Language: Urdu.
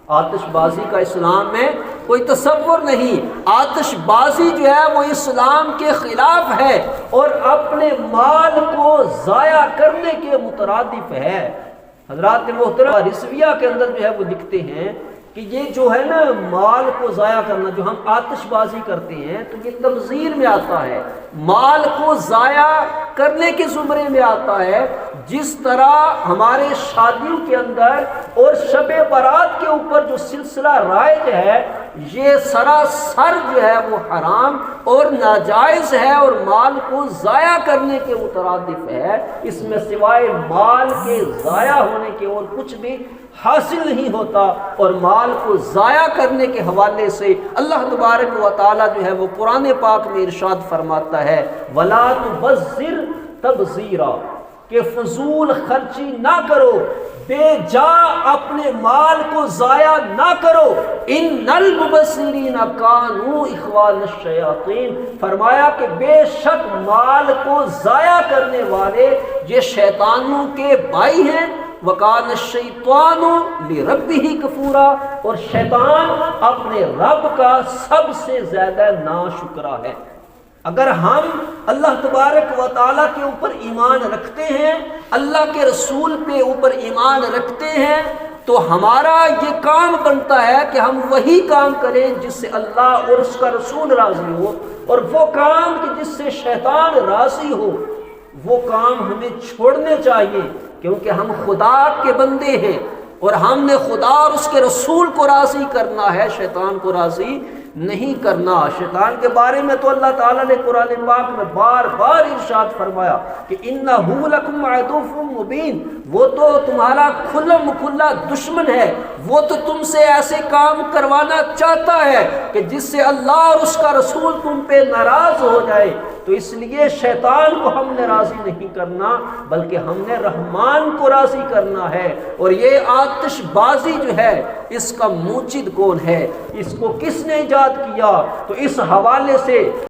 آتش بازی کا اسلام میں کوئی تصور نہیں۔ آتش بازی جو ہے وہ اسلام کے خلاف ہے اور اپنے مال کو ضائع کرنے کے مترادف ہے۔ حضرات محترم رسویہ کے اندر جو ہے وہ لکھتے ہیں کہ یہ جو ہے نا مال کو ضائع کرنا، جو ہم آتش بازی کرتے ہیں تو یہ تبذیر میں آتا ہے، مال کو ضائع کرنے کے زمرے میں آتا ہے۔ جس طرح ہمارے شادیوں کے اندر اور شب برات کے اوپر جو سلسلہ رائج ہے، یہ سراسر جو ہے وہ حرام اور ناجائز ہے اور مال کو ضائع کرنے کے مترادف ہے۔ اس میں سوائے مال کے ضائع ہونے کے اور کچھ بھی حاصل نہیں ہوتا، اور مال کو ضائع کرنے کے حوالے سے اللہ تبارک و تعالیٰ جو ہے وہ قرآن پاک میں ارشاد فرماتا ہے وَلَا تُبَذِّرْ تَبْذِيرًا، کہ فضول خرچی نہ کرو، بے جا اپنے مال کو ضائع نہ کرو۔ ان المبذرین کانوا اخوان الشیاطین، فرمایا کہ بے شک مال کو ضائع کرنے والے یہ شیطانوں کے بھائی ہیں۔ وَكَانَ الشَّيْطَانُ لِرَبِّهِ كَفُورًا، اور شیطان اپنے رب کا سب سے زیادہ ناشکرا ہے۔ اگر ہم اللہ تبارک و تعالیٰ کے اوپر ایمان رکھتے ہیں، اللہ کے رسول پہ اوپر ایمان رکھتے ہیں، تو ہمارا یہ کام بنتا ہے کہ ہم وہی کام کریں جس سے اللہ اور اس کا رسول راضی ہو، اور وہ کام کہ جس سے شیطان راضی ہو وہ کام ہمیں چھوڑنے چاہیے، کیونکہ ہم خدا کے بندے ہیں اور ہم نے خدا اور اس کے رسول کو راضی کرنا ہے، شیطان کو راضی نہیں کرنا۔ شیطان کے بارے میں تو اللہ تعالیٰ نے قرآن پاک میں بار بار ارشاد فرمایا کہ اِنَّهُ لَكُمْ عَدُوٌّ مُّبِينٌ، وہ تو تمہارا کھلم کھلا دشمن ہے، وہ تو تم سے ایسے کام کروانا چاہتا ہے کہ جس سے اللہ اور اس کا رسول تم پہ ناراض ہو جائے۔ تو اس لیے شیطان کو ہم نے راضی نہیں کرنا بلکہ ہم نے رحمان کو راضی کرنا ہے۔ اور یہ آتش بازی جو ہے اس کا موجد کون ہے، اس کو کس نے ایجاد کیا، تو اس حوالے سے